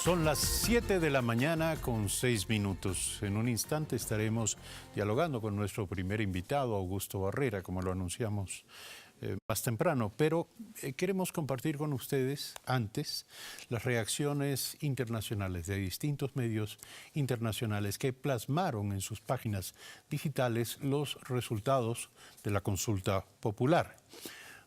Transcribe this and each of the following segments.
Son las 7 de la mañana con 6 minutos. En un instante estaremos dialogando con nuestro primer invitado, Augusto Barrera, como lo anunciamos más temprano. Pero queremos compartir con ustedes antes las reacciones internacionales de distintos medios internacionales que plasmaron en sus páginas digitales los resultados de la consulta popular.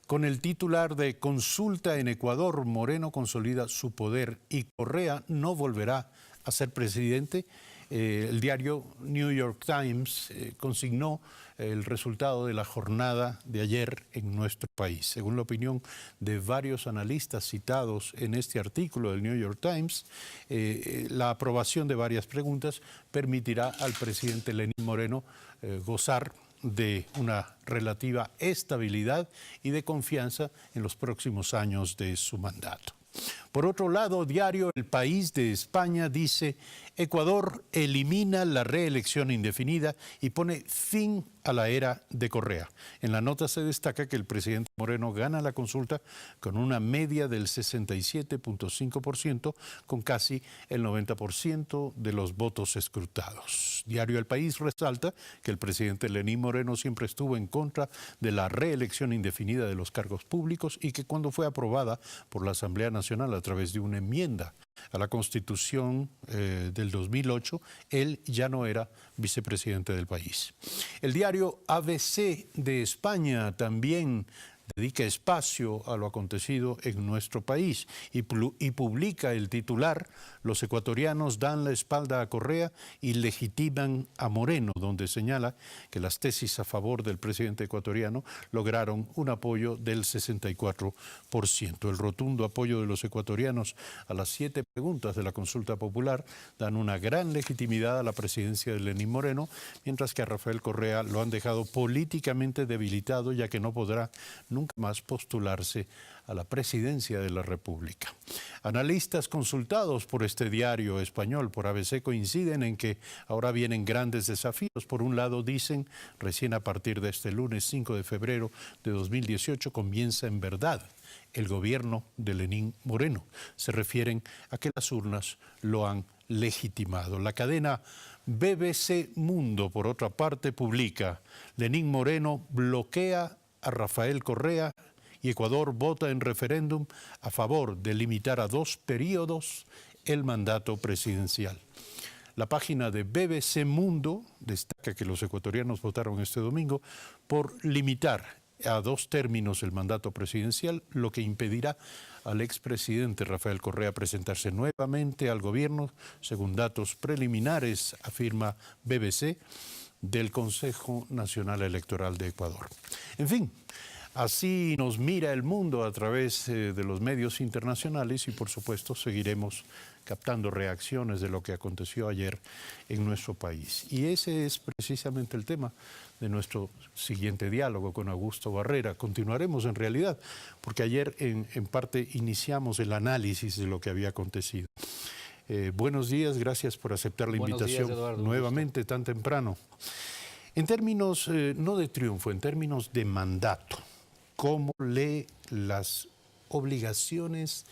Con el titular de Consulta en Ecuador, Moreno consolida su poder y Correa no volverá a ser presidente, el diario New York Times consignó el resultado de la jornada de ayer en nuestro país. Según la opinión de varios analistas citados en este artículo del New York Times, la aprobación de varias preguntas permitirá al presidente Lenín Moreno gozar de una relativa estabilidad y de confianza en los próximos años de su mandato. Por otro lado, diario El País de España dice: Ecuador elimina la reelección indefinida y pone fin a la era de Correa. En la nota se destaca que el presidente Moreno gana la consulta con una media del 67.5%, con casi el 90% de los votos escrutados. Diario El País resalta que el presidente Lenín Moreno siempre estuvo en contra de la reelección indefinida de los cargos públicos y que cuando fue aprobada por la Asamblea Nacional a través de una enmienda a la Constitución del 2008, él ya no era vicepresidente del país. El diario ABC de España también dedica espacio a lo acontecido en nuestro país y publica el titular: los ecuatorianos dan la espalda a Correa y legitiman a Moreno, donde señala que las tesis a favor del presidente ecuatoriano lograron un apoyo del 64%. El rotundo apoyo de los ecuatorianos a las 7 preguntas de la consulta popular dan una gran legitimidad a la presidencia de Lenín Moreno, mientras que a Rafael Correa lo han dejado políticamente debilitado, ya que no podrá nunca más postularse a la presidencia de la República. Analistas consultados por este diario español, por ABC, coinciden en que ahora vienen grandes desafíos. Por un lado, dicen, recién a partir de este lunes 5 de febrero de 2018 comienza en verdad el gobierno de Lenín Moreno. Se refieren a que las urnas lo han legitimado. La cadena BBC Mundo, por otra parte, publica: Lenín Moreno bloquea a Rafael Correa y Ecuador vota en referéndum a favor de limitar a 2 periodos el mandato presidencial. La página de BBC Mundo destaca que los ecuatorianos votaron este domingo por limitar a 2 términos el mandato presidencial, lo que impedirá al expresidente Rafael Correa presentarse nuevamente al gobierno, según datos preliminares, afirma BBC, del Consejo Nacional Electoral de Ecuador. En fin, así nos mira el mundo a través de los medios internacionales y, por supuesto, seguiremos captando reacciones de lo que aconteció ayer en nuestro país. Y ese es precisamente el tema de nuestro siguiente diálogo con Augusto Barrera. Continuaremos en realidad, porque ayer en parte iniciamos el análisis de lo que había acontecido. Buenos días, gracias por aceptar la invitación Eduardo, nuevamente tan temprano. En términos, no de triunfo, en términos de mandato, ¿cómo lee las obligaciones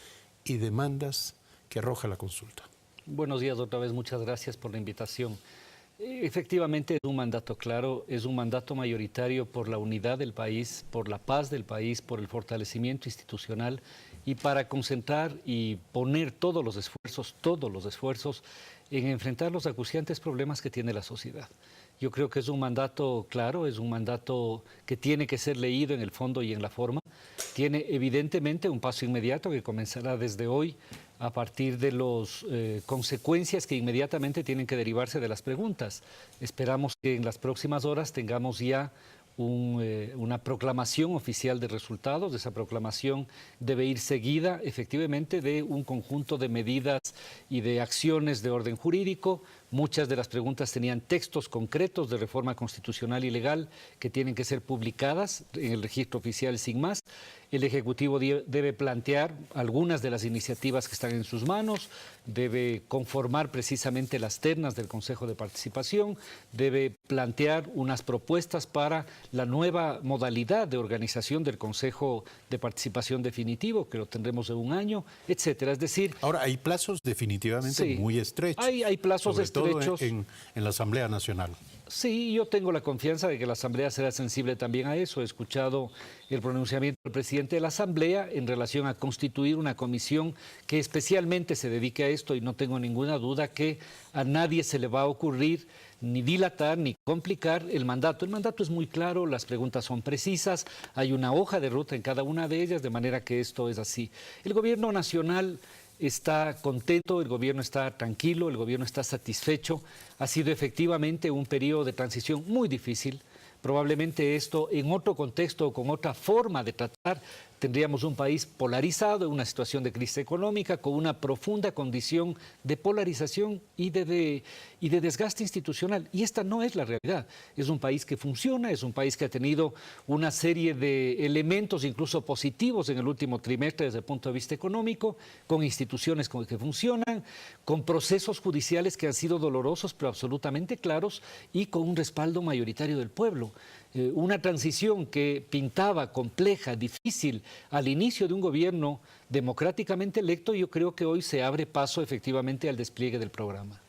y demandas que arroja la consulta? Buenos días otra vez, muchas gracias por la invitación. Efectivamente es un mandato claro, es un mandato mayoritario por la unidad del país, por la paz del país, por el fortalecimiento institucional y para concentrar y poner todos los esfuerzos en enfrentar los acuciantes problemas que tiene la sociedad. Yo creo que es un mandato claro, es un mandato que tiene que ser leído en el fondo y en la forma. Tiene evidentemente un paso inmediato que comenzará desde hoy a partir de las consecuencias que inmediatamente tienen que derivarse de las preguntas. Esperamos que en las próximas horas tengamos ya una proclamación oficial de resultados. Esa proclamación debe ir seguida efectivamente de un conjunto de medidas y de acciones de orden jurídico. Muchas de las preguntas tenían textos concretos de reforma constitucional y legal que tienen que ser publicadas en el registro oficial sin más. El Ejecutivo debe plantear algunas de las iniciativas que están en sus manos, debe conformar precisamente las ternas del Consejo de Participación, debe plantear unas propuestas para la nueva modalidad de organización del Consejo de Participación definitivo, que lo tendremos en un año, etcétera. Es decir... Ahora, hay plazos definitivamente sí, muy estrechos. Hay plazos estrechos. Todo en la Asamblea Nacional. Sí, yo tengo la confianza de que la Asamblea será sensible también a eso. He escuchado el pronunciamiento del presidente de la Asamblea en relación a constituir una comisión que especialmente se dedique a esto, y no tengo ninguna duda que a nadie se le va a ocurrir ni dilatar ni complicar el mandato. El mandato es muy claro, las preguntas son precisas, hay una hoja de ruta en cada una de ellas, de manera que esto es así. El gobierno nacional está contento, el gobierno está tranquilo, el gobierno está satisfecho. Ha sido efectivamente un periodo de transición muy difícil. Probablemente esto en otro contexto o con otra forma de tratar, tendríamos un país polarizado, en una situación de crisis económica, con una profunda condición de polarización y de desgaste institucional. Y esta no es la realidad. Es un país que funciona, es un país que ha tenido una serie de elementos incluso positivos en el último trimestre desde el punto de vista económico, con instituciones que funcionan, con procesos judiciales que han sido dolorosos pero absolutamente claros y con un respaldo mayoritario del pueblo. Una transición que pintaba compleja, difícil, al inicio de un gobierno democráticamente electo, yo creo que hoy se abre paso efectivamente al despliegue del programa.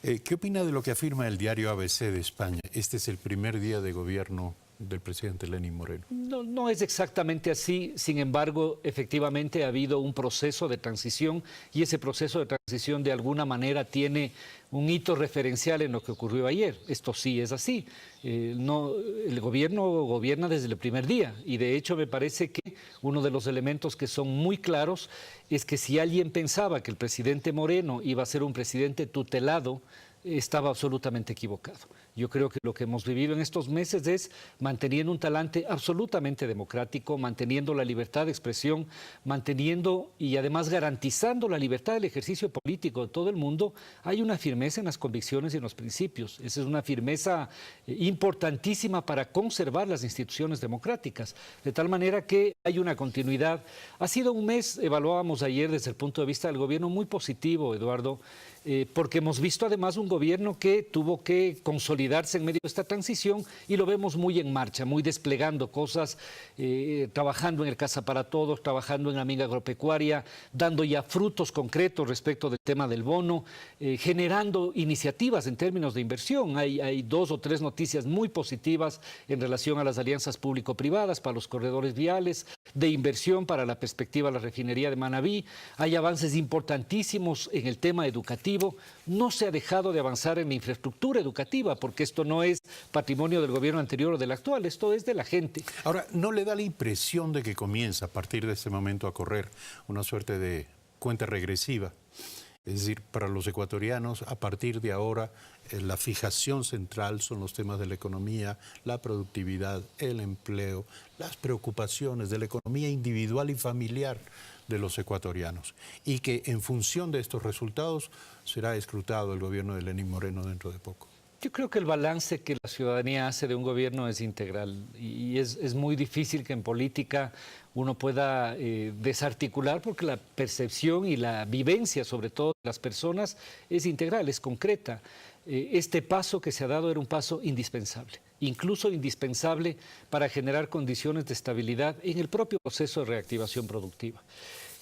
¿Qué opina de lo que afirma el diario ABC de España? Este es el primer día de gobierno del presidente Lenín Moreno. No es exactamente así, sin embargo, efectivamente ha habido un proceso de transición y ese proceso de transición de alguna manera tiene un hito referencial en lo que ocurrió ayer. Esto sí es así. El gobierno gobierna desde el primer día y de hecho me parece que uno de los elementos que son muy claros es que si alguien pensaba que el presidente Moreno iba a ser un presidente tutelado, estaba absolutamente equivocado. Yo creo que lo que hemos vivido en estos meses es manteniendo un talante absolutamente democrático, manteniendo la libertad de expresión, manteniendo y además garantizando la libertad del ejercicio político de todo el mundo. Hay una firmeza en las convicciones y en los principios. Esa es una firmeza importantísima para conservar las instituciones democráticas, de tal manera que hay una continuidad. Ha sido un mes, evaluábamos ayer desde el punto de vista del gobierno, muy positivo, Eduardo, porque hemos visto además un gobierno que tuvo que consolidarse en medio de esta transición y lo vemos muy en marcha, muy desplegando cosas, trabajando en el Casa para Todos, trabajando en la minga agropecuaria, dando ya frutos concretos respecto del tema del bono, generando iniciativas en términos de inversión. Hay 2 o 3 noticias muy positivas en relación a las alianzas público-privadas para los corredores viales, de inversión para la perspectiva de la refinería de Manabí. Hay avances importantísimos en el tema educativo. No se ha dejado de avanzar en la infraestructura educativa, porque esto no es patrimonio del gobierno anterior o del actual, esto es de la gente. Ahora, ¿no le da la impresión de que comienza a partir de este momento a correr una suerte de cuenta regresiva? Es decir, para los ecuatorianos, a partir de ahora, la fijación central son los temas de la economía, la productividad, el empleo, las preocupaciones de la economía individual y familiar de los ecuatorianos. Y que en función de estos resultados será escrutado el gobierno de Lenín Moreno dentro de poco. Yo creo que el balance que la ciudadanía hace de un gobierno es integral y es muy difícil que en política uno pueda desarticular, porque la percepción y la vivencia, sobre todo de las personas, es integral, es concreta. Este paso que se ha dado era un paso indispensable, incluso indispensable para generar condiciones de estabilidad en el propio proceso de reactivación productiva.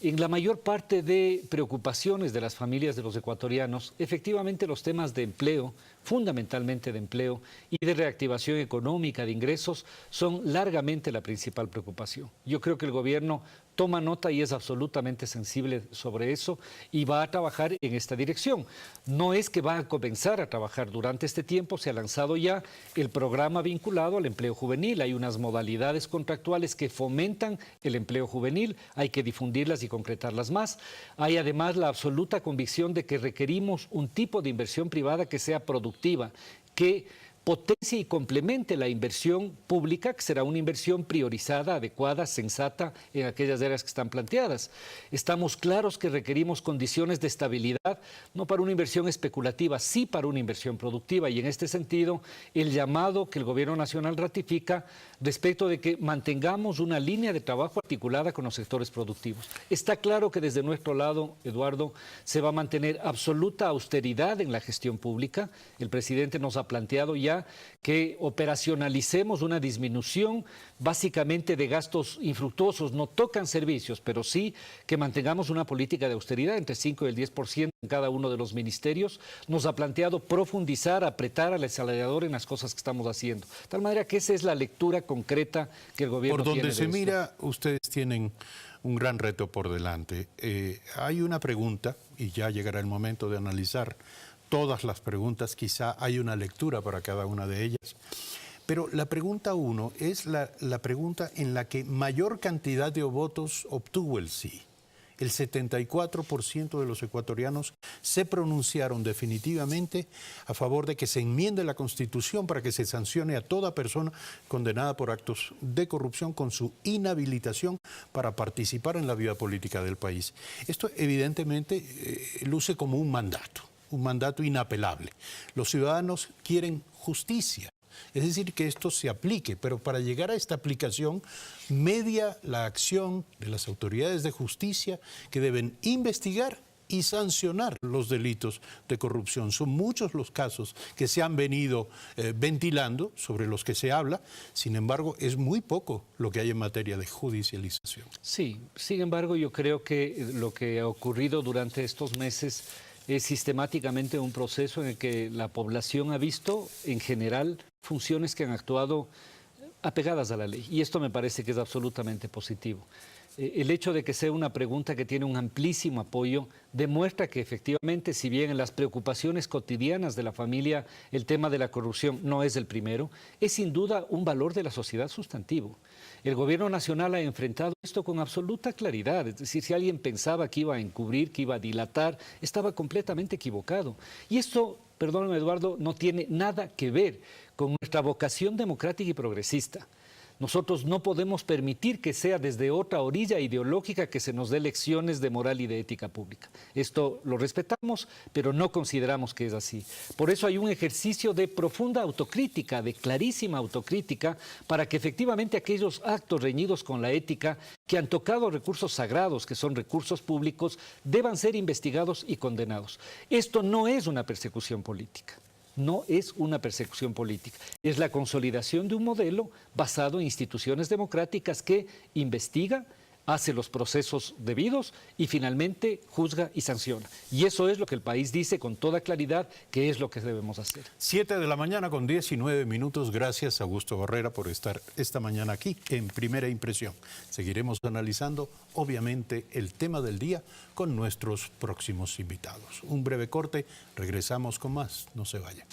En la mayor parte de preocupaciones de las familias de los ecuatorianos, efectivamente los temas de empleo, fundamentalmente de empleo y de reactivación económica, de ingresos, son largamente la principal preocupación. Yo creo que el gobierno toma nota y es absolutamente sensible sobre eso y va a trabajar en esta dirección. No es que va a comenzar a trabajar durante este tiempo, se ha lanzado ya el programa vinculado al empleo juvenil. Hay unas modalidades contractuales que fomentan el empleo juvenil, hay que difundirlas y concretarlas más. Hay además la absoluta convicción de que requerimos un tipo de inversión privada que sea productiva, que potencie y complemente la inversión pública, que será una inversión priorizada, adecuada, sensata en aquellas áreas que están planteadas. Estamos claros que requerimos condiciones de estabilidad, no para una inversión especulativa, sí para una inversión productiva. Y en este sentido, el llamado que el Gobierno Nacional ratifica respecto de que mantengamos una línea de trabajo articulada con los sectores productivos. Está claro que desde nuestro lado, Eduardo, se va a mantener absoluta austeridad en la gestión pública. El presidente nos ha planteado ya que operacionalicemos una disminución básicamente de gastos infructuosos. No tocan servicios, pero sí que mantengamos una política de austeridad entre 5 y el 10% en cada uno de los ministerios. Nos ha planteado profundizar, apretar al asalariador en las cosas que estamos haciendo. De tal manera que esa es la lectura concreta que el gobierno tiene. Por donde se mira, ustedes tienen un gran reto por delante. Hay una pregunta, y ya llegará el momento de analizar todas las preguntas, quizá hay una lectura para cada una de ellas. Pero la pregunta 1 es la pregunta en la que mayor cantidad de votos obtuvo el sí. El 74% de los ecuatorianos se pronunciaron definitivamente a favor de que se enmiende la Constitución para que se sancione a toda persona condenada por actos de corrupción con su inhabilitación para participar en la vida política del país. Esto evidentemente luce como un mandato inapelable. Los ciudadanos quieren justicia, es decir, que esto se aplique, pero para llegar a esta aplicación media la acción de las autoridades de justicia que deben investigar y sancionar los delitos de corrupción. Son muchos los casos que se han venido ventilando, sobre los que se habla, sin embargo, es muy poco lo que hay en materia de judicialización. Sí, sin embargo, yo creo que lo que ha ocurrido durante estos meses es sistemáticamente un proceso en el que la población ha visto, en general, funciones que han actuado apegadas a la ley. Y esto me parece que es absolutamente positivo. El hecho de que sea una pregunta que tiene un amplísimo apoyo demuestra que efectivamente, si bien en las preocupaciones cotidianas de la familia el tema de la corrupción no es el primero, es sin duda un valor de la sociedad sustantivo. El Gobierno Nacional ha enfrentado esto con absoluta claridad. Es decir, si alguien pensaba que iba a encubrir, que iba a dilatar, estaba completamente equivocado. Y esto, perdóname Eduardo, no tiene nada que ver con nuestra vocación democrática y progresista. Nosotros no podemos permitir que sea desde otra orilla ideológica que se nos dé lecciones de moral y de ética pública. Esto lo respetamos, pero no consideramos que es así. Por eso hay un ejercicio de profunda autocrítica, de clarísima autocrítica, para que efectivamente aquellos actos reñidos con la ética que han tocado recursos sagrados, que son recursos públicos, deban ser investigados y condenados. Esto no es una persecución política. No es una persecución política, es la consolidación de un modelo basado en instituciones democráticas que investiga, hace los procesos debidos y finalmente juzga y sanciona. Y eso es lo que el país dice con toda claridad que es lo que debemos hacer. 7 de la mañana con 19 minutos. Gracias a Augusto Barrera por estar esta mañana aquí en Primera Impresión. Seguiremos analizando, obviamente, el tema del día con nuestros próximos invitados. Un breve corte, regresamos con más. No se vayan.